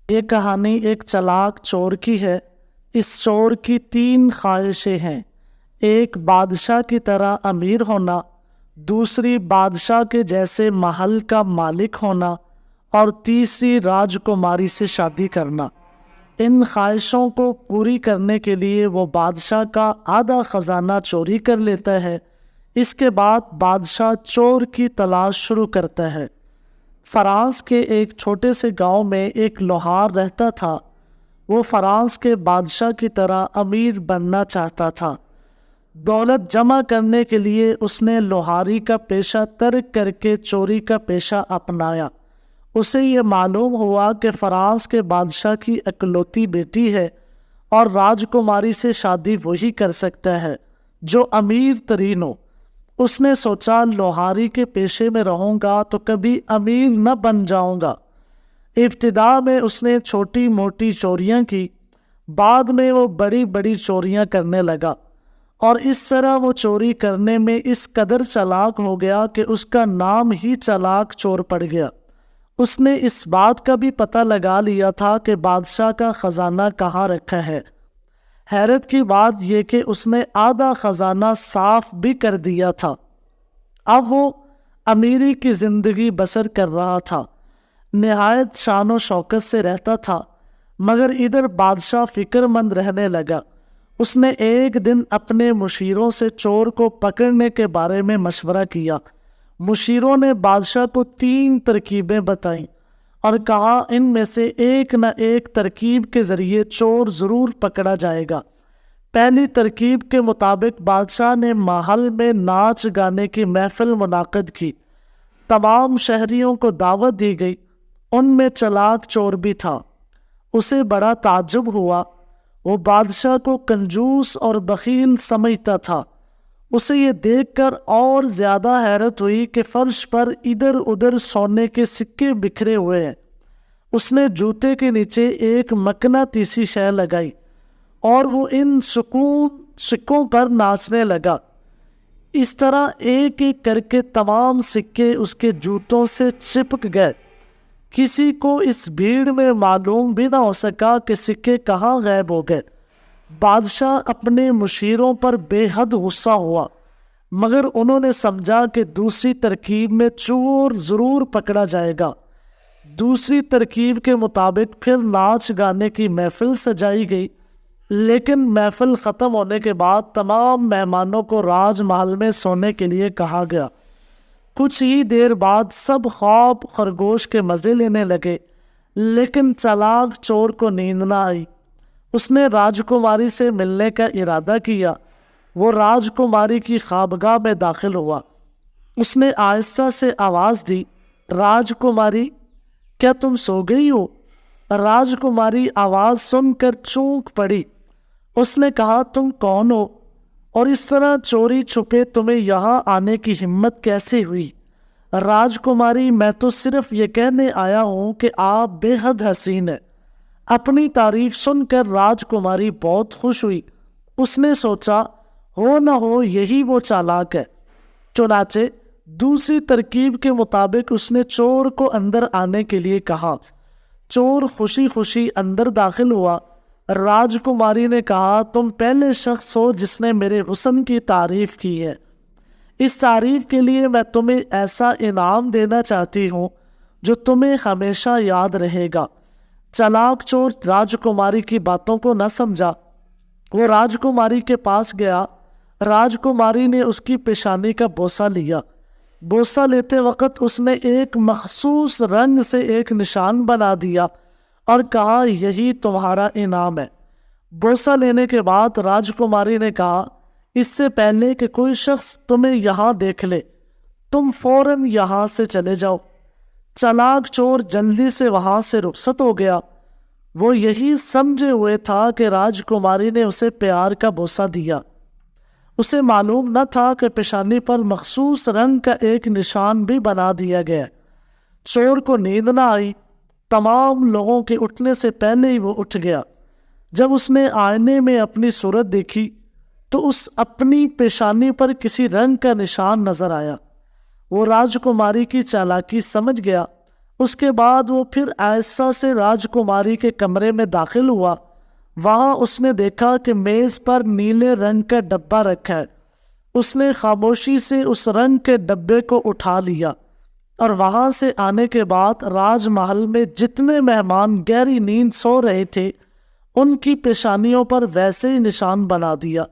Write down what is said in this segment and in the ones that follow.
یہ کہانی ایک چلاک چور کی ہے۔ اس چور کی 3 خواہشیں ہیں۔ ایک بادشاہ کی طرح امیر ہونا، دوسری بادشاہ کے جیسے محل کا مالک ہونا، اور تیسری راجکماری سے شادی کرنا۔ ان خواہشوں کو پوری کرنے کے لیے وہ بادشاہ کا آدھا خزانہ چوری کر لیتا ہے۔ اس کے بعد بادشاہ چور کی تلاش شروع کرتا ہے۔ فرانس کے ایک چھوٹے سے گاؤں میں ایک لوہار رہتا تھا۔ وہ فرانس کے بادشاہ کی طرح امیر بننا چاہتا تھا۔ دولت جمع کرنے کے لیے اس نے لوہاری کا پیشہ ترک کر کے چوری کا پیشہ اپنایا۔ اسے یہ معلوم ہوا کہ فرانس کے بادشاہ کی اکلوتی بیٹی ہے اور راجکماری سے شادی وہی کر سکتا ہے جو امیر ترین ہو۔ اس نے سوچا لوہاری کے پیشے میں رہوں گا تو کبھی امیر نہ بن جاؤں گا۔ ابتدا میں اس نے چھوٹی موٹی چوریاں کی، بعد میں وہ بڑی بڑی چوریاں کرنے لگا، اور اس طرح وہ چوری کرنے میں اس قدر چلاک ہو گیا کہ اس کا نام ہی چلاک چور پڑ گیا۔ اس نے اس بات کا بھی پتہ لگا لیا تھا کہ بادشاہ کا خزانہ کہاں رکھا ہے۔ حیرت کی بات یہ کہ اس نے آدھا خزانہ صاف بھی کر دیا تھا۔ اب وہ امیری کی زندگی بسر کر رہا تھا، نہایت شان و شوکت سے رہتا تھا، مگر ادھر بادشاہ فکر مند رہنے لگا۔ اس نے ایک دن اپنے مشیروں سے چور کو پکڑنے کے بارے میں مشورہ کیا۔ مشیروں نے بادشاہ کو 3 ترکیبیں بتائیں اور کہا ان میں سے ایک نہ ایک ترکیب کے ذریعے چور ضرور پکڑا جائے گا۔ پہلی ترکیب کے مطابق بادشاہ نے محل میں ناچ گانے کی محفل منعقد کی۔ تمام شہریوں کو دعوت دی گئی، ان میں چلاک چور بھی تھا۔ اسے بڑا تعجب ہوا، وہ بادشاہ کو کنجوس اور بخیل سمجھتا تھا۔ اسے یہ دیکھ کر اور زیادہ حیرت ہوئی کہ فرش پر ادھر ادھر سونے کے سکے بکھرے ہوئے ہیں۔ اس نے جوتے کے نیچے ایک مقناطیسی شے لگائی اور وہ ان سکوں پر ناچنے لگا۔ اس طرح ایک ایک کر کے تمام سکے اس کے جوتوں سے چپک گئے۔ کسی کو اس بھیڑ میں معلوم بھی نہ ہو سکا کہ سکے کہاں غائب ہو گئے۔ بادشاہ اپنے مشیروں پر بے حد غصہ ہوا، مگر انہوں نے سمجھا کہ دوسری ترکیب میں چور ضرور پکڑا جائے گا۔ دوسری ترکیب کے مطابق پھر ناچ گانے کی محفل سجائی گئی، لیکن محفل ختم ہونے کے بعد تمام مہمانوں کو راج محل میں سونے کے لیے کہا گیا۔ کچھ ہی دیر بعد سب خواب خرگوش کے مزے لینے لگے، لیکن چلاک چور کو نیند نہ آئی۔ اس نے راجکماری سے ملنے کا ارادہ کیا۔ وہ راجکماری کی خوابگاہ میں داخل ہوا۔ اس نے آہستہ سے آواز دی، راجکماری، کیا تم سو گئی ہو؟ راجکماری آواز سن کر چونک پڑی۔ اس نے کہا، تم کون ہو اور اس طرح چوری چھپے تمہیں یہاں آنے کی ہمت کیسے ہوئی؟ راجکماری، میں تو صرف یہ کہنے آیا ہوں کہ آپ بے حد حسین ہیں۔ اپنی تعریف سن کر راجکماری بہت خوش ہوئی۔ اس نے سوچا ہو نہ ہو یہی وہ چالاک ہے۔ چنانچہ دوسری ترکیب کے مطابق اس نے چور کو اندر آنے کے لیے کہا۔ چور خوشی خوشی اندر داخل ہوا۔ راجکماری نے کہا، تم پہلے شخص ہو جس نے میرے حسن کی تعریف کی ہے۔ اس تعریف کے لیے میں تمہیں ایسا انعام دینا چاہتی ہوں جو تمہیں ہمیشہ یاد رہے گا۔ چلاک چور راجکماری کی باتوں کو نہ سمجھا۔ وہ راجکماری کے پاس گیا۔ راجکماری نے اس کی پیشانی کا بوسہ لیا۔ بوسہ لیتے وقت اس نے ایک مخصوص رنگ سے ایک نشان بنا دیا اور کہا، یہی تمہارا انعام ہے۔ بوسہ لینے کے بعد راجکماری نے کہا، اس سے پہلے کہ کوئی شخص تمہیں یہاں دیکھ لے، تم فوراً یہاں سے چلے جاؤ۔ چلاک چور جلدی سے وہاں سے رخصت ہو گیا۔ وہ یہی سمجھے ہوئے تھا کہ راجکماری نے اسے پیار کا بوسہ دیا۔ اسے معلوم نہ تھا کہ پیشانی پر مخصوص رنگ کا ایک نشان بھی بنا دیا گیا۔ چور کو نیند نہ آئی۔ تمام لوگوں کے اٹھنے سے پہلے ہی وہ اٹھ گیا۔ جب اس نے آئینے میں اپنی صورت دیکھی تو اس اپنی پیشانی پر کسی رنگ کا نشان نظر آیا۔ وہ راجکماری کی چالاکی سمجھ گیا اس کے بعد وہ پھر آہستہ سے راجکماری کے کمرے میں داخل ہوا۔ وہاں اس نے دیکھا کہ میز پر نیلے رنگ کا ڈبہ رکھا ہے۔ اس نے خاموشی سے اس رنگ کے ڈبے کو اٹھا لیا اور وہاں سے آنے کے بعد راج محل میں جتنے مہمان گہری نیند سو رہے تھے ان کی پیشانیوں پر ویسے ہی نشان بنا دیا۔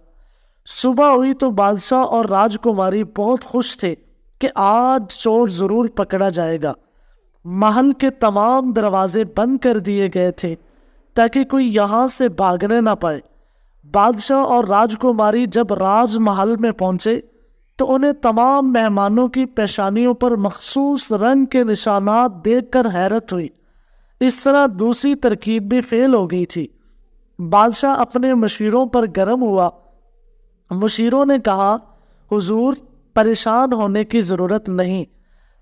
صبح ہوئی تو بادشاہ اور راجکماری بہت خوش تھے کہ آج چور ضرور پکڑا جائے گا۔ محل کے تمام دروازے بند کر دیے گئے تھے تاکہ کوئی یہاں سے بھاگنے نہ پائے۔ بادشاہ اور راجکماری جب راج محل میں پہنچے تو انہیں تمام مہمانوں کی پیشانیوں پر مخصوص رنگ کے نشانات دیکھ کر حیرت ہوئی۔ اس طرح دوسری ترکیب بھی فیل ہو گئی تھی۔ بادشاہ اپنے مشیروں پر گرم ہوا۔ مشیروں نے کہا، حضور پریشان ہونے کی ضرورت نہیں،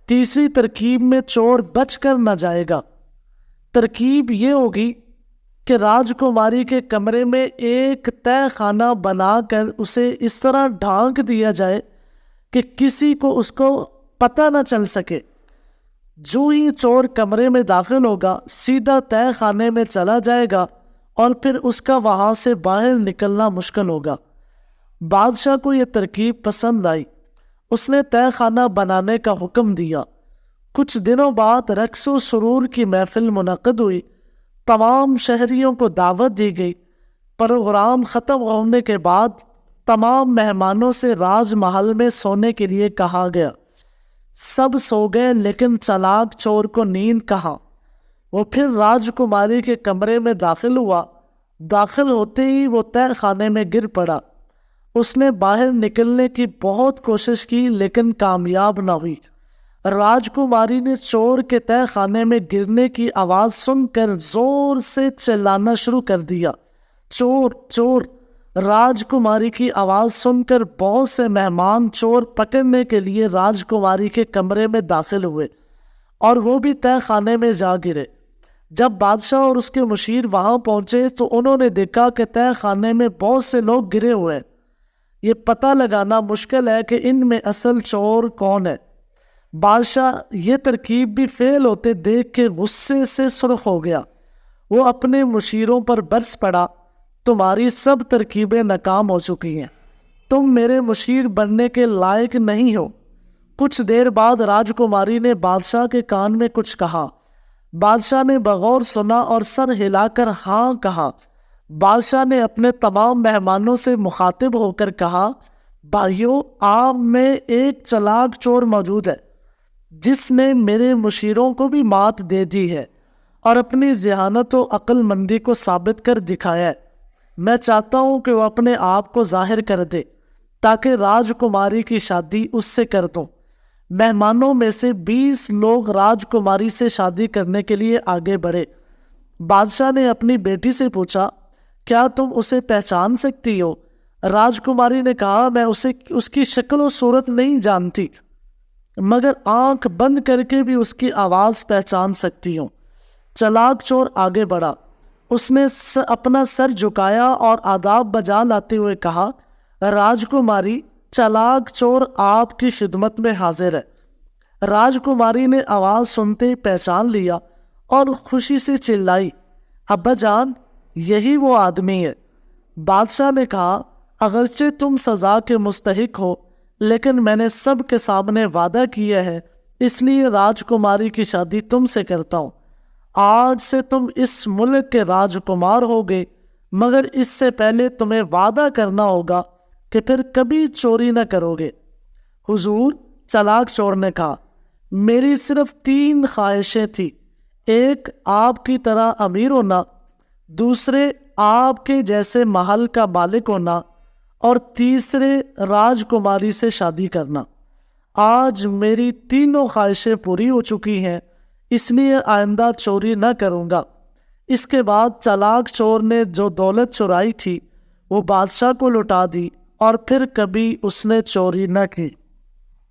تیسری ترکیب میں چور بچ کر نہ جائے گا۔ ترکیب یہ ہوگی کہ راجکماری کے کمرے میں ایک تہہ خانہ بنا کر اسے اس طرح ڈھانک دیا جائے کہ کسی کو اس کو پتہ نہ چل سکے۔ جو ہی چور کمرے میں داخل ہوگا سیدھا تہہ خانے میں چلا جائے گا اور پھر اس کا وہاں سے باہر نکلنا مشکل ہوگا۔ بادشاہ کو یہ ترکیب پسند آئی۔ اس نے تہہ خانہ بنانے کا حکم دیا۔ کچھ دنوں بعد رقص و سرور کی محفل منعقد ہوئی۔ تمام شہریوں کو دعوت دی گئی۔ پروگرام ختم ہونے کے بعد تمام مہمانوں سے راج محل میں سونے کے لیے کہا گیا۔ سب سو گئے لیکن چالاک چور کو نیند کہاں۔ وہ پھر راجکماری کے کمرے میں داخل ہوا۔ داخل ہوتے ہی وہ تہہ خانے میں گر پڑا۔ اس نے باہر نکلنے کی بہت کوشش کی لیکن کامیاب نہ ہوئی۔ راجکماری نے چور کے تہہ خانے میں گرنے کی آواز سن کر زور سے چلانا شروع کر دیا، چور چور۔ راجکماری کی آواز سن کر بہت سے مہمان چور پکڑنے کے لیے راجکماری کے کمرے میں داخل ہوئے اور وہ بھی تہہ خانے میں جا گرے۔ جب بادشاہ اور اس کے مشیر وہاں پہنچے تو انہوں نے دیکھا کہ تہہ خانے میں بہت سے لوگ گرے ہوئے ہیں۔ یہ پتہ لگانا مشکل ہے کہ ان میں اصل چور کون ہے۔ بادشاہ یہ ترکیب بھی فیل ہوتے دیکھ کے غصے سے سرخ ہو گیا۔ وہ اپنے مشیروں پر برس پڑا، تمہاری سب ترکیبیں ناکام ہو چکی ہیں، تم میرے مشیر بننے کے لائق نہیں ہو۔ کچھ دیر بعد راجکماری نے بادشاہ کے کان میں کچھ کہا۔ بادشاہ نے بغور سنا اور سر ہلا کر ہاں کہا۔ بادشاہ نے اپنے تمام مہمانوں سے مخاطب ہو کر کہا، بھائیو، آپ میں ایک چالاک چور موجود ہے جس نے میرے مشیروں کو بھی مات دے دی ہے اور اپنی ذہانت و عقل مندی کو ثابت کر دکھایا ہے۔ میں چاہتا ہوں کہ وہ اپنے آپ کو ظاہر کر دے تاکہ راجکماری کی شادی اس سے کر دوں۔ مہمانوں میں سے 20 لوگ راجکماری سے شادی کرنے کے لیے آگے بڑھے۔ بادشاہ نے اپنی بیٹی سے پوچھا، کیا تم اسے پہچان سکتی ہو؟ راجکماری نے کہا، میں اس کی شکل و صورت نہیں جانتی مگر آنکھ بند کر کے بھی اس کی آواز پہچان سکتی ہوں۔ چالاک چور آگے بڑھا۔ اس نے اپنا سر جھکایا اور آداب بجا لاتے ہوئے کہا، راجکماری، چالاک چور آپ کی خدمت میں حاضر ہے۔ راجکماری نے آواز سنتے ہی پہچان لیا اور خوشی سے چلائی، ابا جان، یہی وہ آدمی ہے۔ بادشاہ نے کہا، اگرچہ تم سزا کے مستحق ہو لیکن میں نے سب کے سامنے وعدہ کیا ہے، اس لیے راجکماری کی شادی تم سے کرتا ہوں۔ آج سے تم اس ملک کے راجکمار ہوگے، مگر اس سے پہلے تمہیں وعدہ کرنا ہوگا کہ پھر کبھی چوری نہ کرو گے۔ حضور، چالاک چور نے کہا، میری صرف 3 خواہشیں تھیں، ایک آپ کی طرح امیر ہونا، دوسرے آپ کے جیسے محل کا مالک ہونا اور تیسرے راجکماری سے شادی کرنا۔ آج میری تینوں خواہشیں پوری ہو چکی ہیں، اس لیے آئندہ چوری نہ کروں گا۔ اس کے بعد چالاک چور نے جو دولت چرائی تھی وہ بادشاہ کو لوٹا دی اور پھر کبھی اس نے چوری نہ کی۔